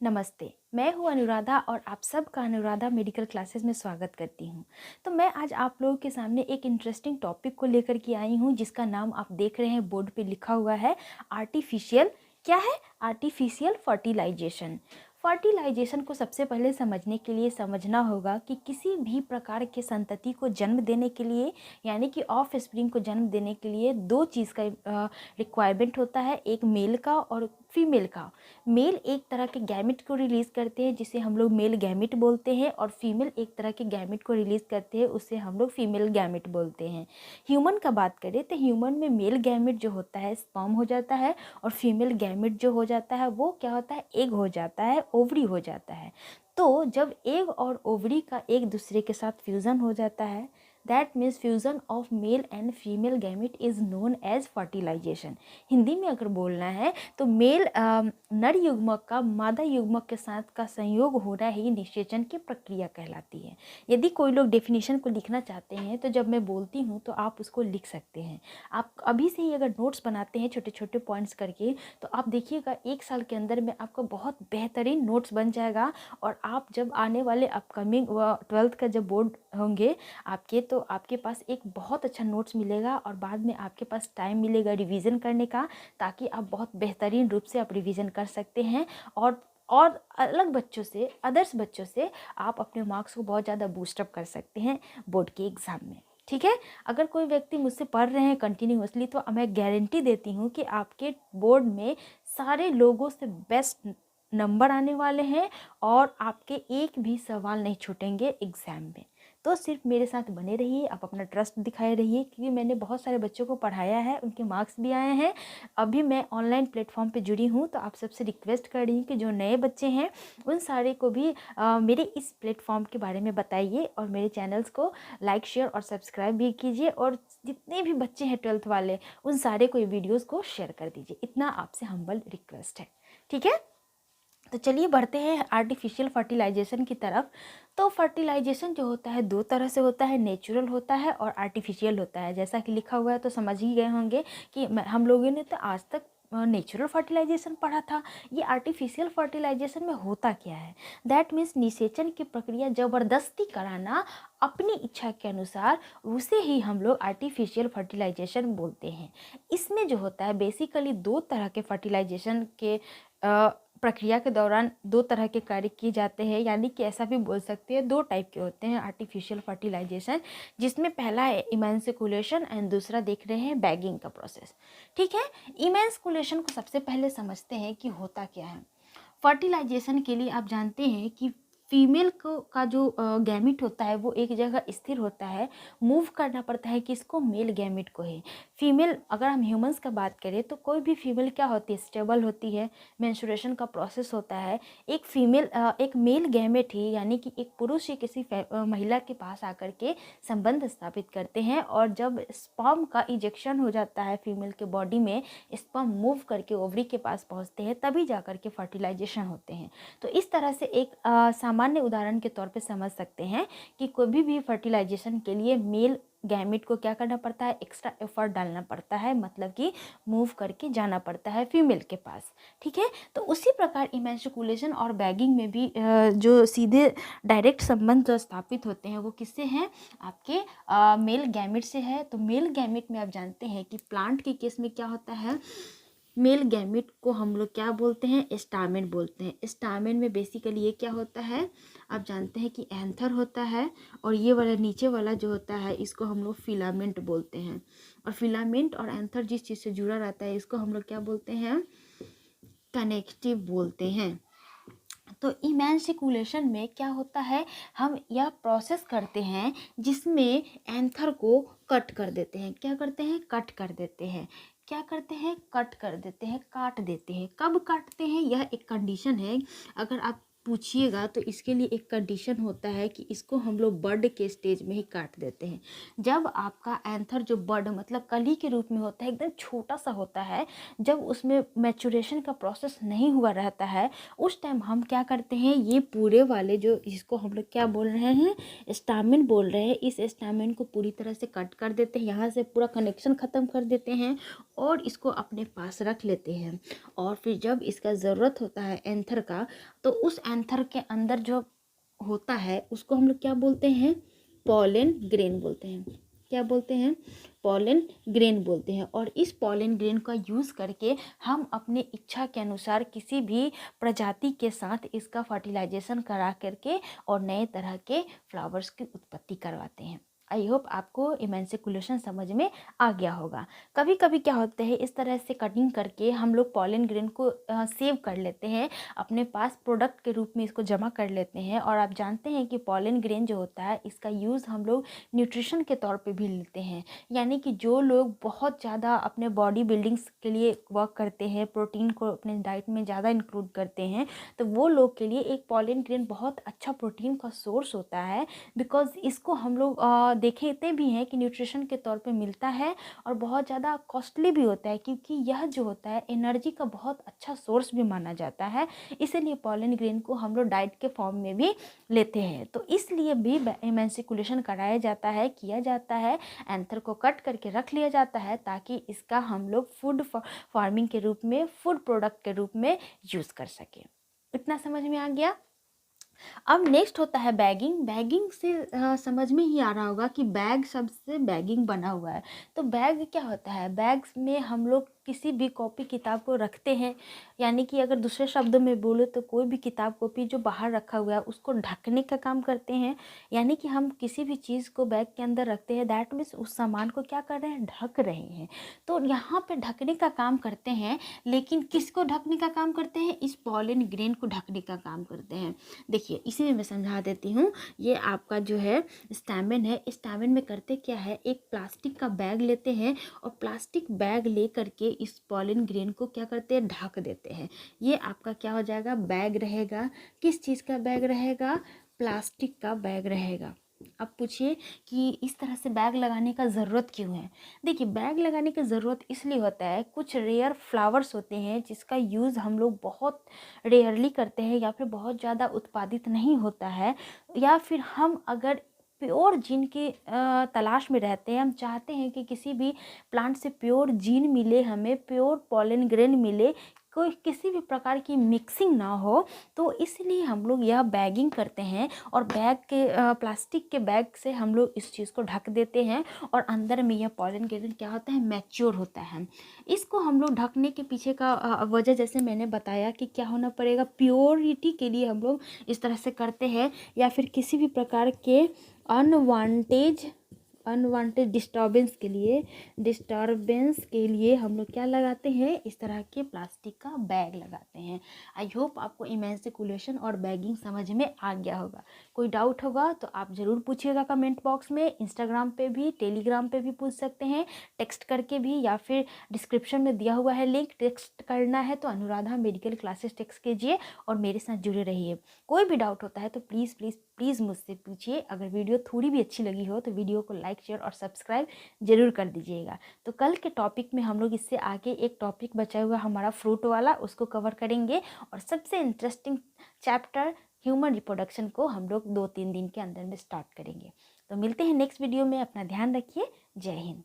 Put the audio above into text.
नमस्ते, मैं हूँ अनुराधा और आप सबका अनुराधा मेडिकल क्लासेस में स्वागत करती हूँ। तो मैं आज आप लोगों के सामने एक इंटरेस्टिंग टॉपिक को लेकर के आई हूँ जिसका नाम आप देख रहे हैं बोर्ड पे लिखा हुआ है आर्टिफिशियल। क्या है? Artificial fertilisation. फर्टिलाइजेशन को सबसे पहले समझने के लिए समझना होगा कि किसी भी प्रकार के संतति को जन्म देने के लिए यानी कि ऑफ स्प्रिंग को जन्म देने के लिए दो चीज़ का रिक्वायरमेंट होता है, एक मेल का और फीमेल का। मेल एक तरह के गैमेट को रिलीज़ करते हैं जिसे हम लोग मेल गैमेट बोलते हैं और फीमेल एक तरह के गैमेट को रिलीज़ करते हैं उसे हम लोग फीमेल गैमेट बोलते हैं। ह्यूमन का बात करें तो ह्यूमन में मेल गैमेट जो होता है स्पर्म हो जाता है और फीमेल गैमेट जो हो जाता है वो क्या होता है, एग हो जाता है, ओवरी हो जाता है। तो जब एग और ओवरी का एक दूसरे के साथ फ्यूज़न हो जाता है that means fusion of male and female gamete is known as fertilization. Hindi में अगर बोलना है तो मेल नर युग्मक का मादा युग्मक के साथ का संयोग होना ही निषेचन की प्रक्रिया कहलाती है। यदि कोई लोग डेफिनेशन को लिखना चाहते हैं तो जब मैं बोलती हूँ तो आप उसको लिख सकते हैं। आप अभी से ही अगर नोट्स बनाते हैं छोटे छोटे पॉइंट्स करके तो आप देखिएगा 1 साल के अंदर में आपका बहुत बेहतरीन नोट्स बन जाएगा। और आप जब आने वाले अपकमिंग 12th का जब बोर्ड होंगे आपके तो आपके पास एक बहुत अच्छा नोट्स मिलेगा और बाद में आपके पास टाइम मिलेगा रिवीजन करने का, ताकि आप बहुत बेहतरीन रूप से आप रिवीजन कर सकते हैं और अलग बच्चों से, अदर्स बच्चों से आप अपने मार्क्स को बहुत ज़्यादा बूस्टअप कर सकते हैं बोर्ड के एग्ज़ाम में। ठीक है, अगर कोई व्यक्ति मुझसे पढ़ रहे हैं कंटिन्यूअसली तो मैं गारंटी देती हूँ कि आपके बोर्ड में सारे लोगों से बेस्ट नंबर आने वाले हैं और आपके एक भी सवाल नहीं छूटेंगे एग्ज़ाम में। तो सिर्फ मेरे साथ बने रहिए, आप अपना ट्रस्ट दिखाए रहिए क्योंकि मैंने बहुत सारे बच्चों को पढ़ाया है, उनके मार्क्स भी आए हैं। अभी मैं ऑनलाइन प्लेटफॉर्म पे जुड़ी हूँ तो आप सबसे रिक्वेस्ट कर रही हूँ कि जो नए बच्चे हैं उन सारे को भी मेरे इस प्लेटफॉर्म के बारे में बताइए और मेरे चैनल्स को लाइक शेयर और सब्सक्राइब भी कीजिए और जितने भी बच्चे हैं 12th वाले उन सारे को ये वीडियोज़ को शेयर कर दीजिए। इतना आपसे हम्बल रिक्वेस्ट है। ठीक है, तो चलिए बढ़ते हैं आर्टिफिशियल फर्टिलाइजेशन की तरफ। तो फर्टिलाइजेशन जो होता है दो तरह से होता है, नेचुरल होता है और आर्टिफिशियल होता है। जैसा कि लिखा हुआ है तो समझ ही गए होंगे कि हम लोगों ने तो आज तक नेचुरल फर्टिलाइजेशन पढ़ा था। ये आर्टिफिशियल फर्टिलाइजेशन में होता क्या है? दैट मीन्स निषेचन की प्रक्रिया ज़बरदस्ती कराना अपनी इच्छा के अनुसार, उसे ही हम लोग आर्टिफिशियल फर्टिलाइजेशन बोलते हैं। इसमें जो होता है बेसिकली दो तरह के फर्टिलाइजेशन के प्रक्रिया के दौरान दो तरह के कार्य किए जाते हैं, यानी कि ऐसा भी बोल सकते हैं दो टाइप के होते हैं आर्टिफिशियल फर्टिलाइजेशन, जिसमें पहला है इमेंसिकुलेशन एंड दूसरा देख रहे हैं बैगिंग का प्रोसेस। ठीक है, इमेंसिकुलेशन को सबसे पहले समझते हैं कि होता क्या है। फर्टिलाइजेशन के लिए आप जानते हैं कि फीमेल को का जो गैमिट होता है वो एक जगह स्थिर होता है, मूव करना पड़ता है किसको, मेल गैमिट को ही। फीमेल अगर हम ह्यूमंस का बात करें तो कोई भी फीमेल क्या होती है, स्टेबल होती है, मेंस्ट्रुएशन का प्रोसेस होता है। एक फीमेल एक मेल गैमेट ही यानी कि एक पुरुष ही किसी महिला के पास आकर के संबंध स्थापित करते हैं और जब स्पर्म का इजेक्शन हो जाता है फीमेल के बॉडी में, स्पर्म मूव करके ओवरी के पास पहुंचते हैं, तभी जाकर के फर्टिलाइजेशन होते हैं। तो इस तरह से एक सामान्य उदाहरण के तौर पे समझ सकते हैं कि कोई भी फर्टिलाइजेशन के लिए मेल गैमेट को क्या करना पड़ता है, एक्स्ट्रा एफर्ट डालना पड़ता है, मतलब कि मूव करके जाना पड़ता है फीमेल के पास। ठीक है, तो उसी प्रकार इमेंस्ट्रुएशन और बैगिंग में भी जो सीधे डायरेक्ट संबंध जो स्थापित होते हैं वो किससे हैं, आपके मेल गैमेट से है। तो मेल गैमेट में आप जानते हैं कि प्लांट के केस में क्या होता है, मेल गैमेट को हम लोग क्या बोलते हैं, स्टामेन बोलते हैं। स्टामेन में बेसिकली ये क्या होता है, आप जानते हैं कि एंथर होता है और ये वाला नीचे वाला जो होता है इसको हम लोग फिलामेंट बोलते हैं। और फिलामेंट और एंथर जिस चीज़ से जुड़ा रहता है इसको हम लोग क्या बोलते हैं, कनेक्टिव बोलते हैं। तो इमेंसिकुलेशन में क्या होता है, हम यह प्रोसेस करते हैं जिसमें एंथर को कट कर देते हैं। क्या करते हैं, कट कर देते हैं। क्या करते हैं, कट कर देते हैं, काट देते हैं। कब काटते हैं, यह एक कंडीशन है। अगर आप पूछिएगा तो इसके लिए एक कंडीशन होता है कि इसको हम लोग बड के स्टेज में ही काट देते हैं। जब आपका एंथर जो बड मतलब कली के रूप में होता है, एकदम छोटा सा होता है, जब उसमें मैचुरेशन का प्रोसेस नहीं हुआ रहता है, उस टाइम हम क्या करते हैं, ये पूरे वाले जो इसको हम लोग क्या बोल रहे हैं, स्टामिन बोल रहे हैं, इस स्टामिन को पूरी तरह से कट कर देते हैं, यहाँ से पूरा कनेक्शन ख़त्म कर देते हैं और इसको अपने पास रख लेते हैं। और फिर जब इसका ज़रूरत होता है एंथर का, तो उस एंथर के अंदर जो होता है उसको हम लोग क्या बोलते हैं, पॉलन ग्रेन बोलते हैं। क्या बोलते हैं, पॉलन ग्रेन बोलते हैं। और इस पॉलन ग्रेन का यूज़ करके हम अपने इच्छा के अनुसार किसी भी प्रजाति के साथ इसका फर्टिलाइजेशन करा करके और नए तरह के फ्लावर्स की उत्पत्ति करवाते हैं। आई होप आपको इमेंसिकुलेशन समझ में आ गया होगा। कभी कभी क्या होता है, इस तरह से कटिंग करके हम लोग पॉलन ग्रेन को सेव कर लेते हैं, अपने पास प्रोडक्ट के रूप में इसको जमा कर लेते हैं। और आप जानते हैं कि पॉलन ग्रेन जो होता है, इसका यूज़ हम लोग न्यूट्रिशन के तौर पे भी लेते हैं। यानी कि जो लोग बहुत ज़्यादा अपने बॉडी बिल्डिंग्स के लिए वर्क करते हैं, प्रोटीन को अपने डाइट में ज़्यादा इंक्लूड करते हैं, तो वो लोग के लिए एक पॉलन ग्रेन बहुत अच्छा प्रोटीन का सोर्स होता है। बिकॉज इसको हम लोग देखते भी हैं कि न्यूट्रिशन के तौर पे मिलता है और बहुत ज़्यादा कॉस्टली भी होता है, क्योंकि यह जो होता है एनर्जी का बहुत अच्छा सोर्स भी माना जाता है। इसीलिए पॉलन ग्रेन को हम लोग डाइट के फॉर्म में भी लेते हैं। तो इसलिए भी इमेंसिकुलेशन कराया जाता है, किया जाता है, एंथर को कट करके रख लिया जाता है ताकि इसका हम लोग फूड फार्मिंग के रूप में, फूड प्रोडक्ट के रूप में यूज़ कर सकें। इतना समझ में आ गया। अब नेक्स्ट होता है बैगिंग। बैगिंग से समझ में ही आ रहा होगा कि बैग शब्द से बैगिंग बना हुआ है। तो बैग क्या होता है, बैग्स में हम लोग किसी भी कॉपी किताब को रखते हैं। यानी कि अगर दूसरे शब्दों में बोलो तो कोई भी किताब कॉपी जो बाहर रखा हुआ है उसको ढकने का काम करते हैं। यानी कि हम किसी भी चीज़ को बैग के अंदर रखते हैं, दैट मीन्स उस सामान को क्या कर रहे हैं, ढक रहे हैं। तो यहाँ पे ढकने का काम करते हैं, लेकिन किसको ढकने का काम करते हैं, इस पॉलन ग्रेन को ढकने का काम करते हैं। देखिए इसी में मैं समझा देती हूँ। ये आपका जो है स्टैमिन है, स्टैमिन में करते क्या है, एक प्लास्टिक का बैग लेते हैं और प्लास्टिक बैग ले करके इस पॉलन ग्रेन को क्या करते हैं, ढक देते हैं। ये आपका क्या हो जाएगा, बैग रहेगा। किस चीज़ का बैग रहेगा, प्लास्टिक का बैग रहेगा। अब पूछिए कि इस तरह से बैग लगाने का ज़रूरत क्यों है। देखिए बैग लगाने की ज़रूरत इसलिए होता है, कुछ रेयर फ्लावर्स होते हैं जिसका यूज़ हम लोग बहुत रेयरली करते हैं या फिर बहुत ज़्यादा उत्पादित नहीं होता है, या फिर हम अगर प्योर जीन की तलाश में रहते हैं, हम चाहते हैं कि किसी भी प्लांट से प्योर जीन मिले, हमें प्योर पॉलन ग्रेन मिले, कोई किसी भी प्रकार की मिक्सिंग ना हो, तो इसलिए हम लोग यह बैगिंग करते हैं। और बैग के प्लास्टिक के बैग से हम लोग इस चीज़ को ढक देते हैं और अंदर में यह पॉलन ग्रेन क्या होता है, मैच्योर होता है। इसको हम लोग ढकने के पीछे का वजह जैसे मैंने बताया कि क्या होना पड़ेगा, प्योरिटी के लिए हम लोग इस तरह से करते हैं, या फिर किसी भी प्रकार के अनवांटेड डिस्टर्बेंस के लिए हम लोग क्या लगाते हैं, इस तरह के प्लास्टिक का बैग लगाते हैं। आई होप आपको इमेंसिकुलेशन और बैगिंग समझ में आ गया होगा। कोई डाउट होगा तो आप ज़रूर पूछिएगा कमेंट बॉक्स में। इंस्टाग्राम पे भी, टेलीग्राम पे भी पूछ सकते हैं, टेक्स्ट करके भी, या फिर डिस्क्रिप्शन में दिया हुआ है लिंक, टेक्स्ट करना है तो अनुराधा मेडिकल क्लासेस टेक्स्ट कीजिए और मेरे साथ जुड़े रहिए। कोई भी डाउट होता है तो प्लीज़ प्लीज़ प्लीज़ मुझसे पूछिए। अगर वीडियो थोड़ी भी अच्छी लगी हो तो वीडियो को लाइक, शेयर और सब्सक्राइब जरूर कर दीजिएगा। तो कल के टॉपिक में हम लोग इससे आगे एक टॉपिक बचा हुआ हमारा फ्रूट वाला, उसको कवर करेंगे। और सबसे इंटरेस्टिंग चैप्टर ह्यूमन रिप्रोडक्शन को हम लोग 2-3 दिन के अंदर में स्टार्ट करेंगे। तो मिलते हैं नेक्स्ट वीडियो में। अपना ध्यान रखिए। जय हिंद।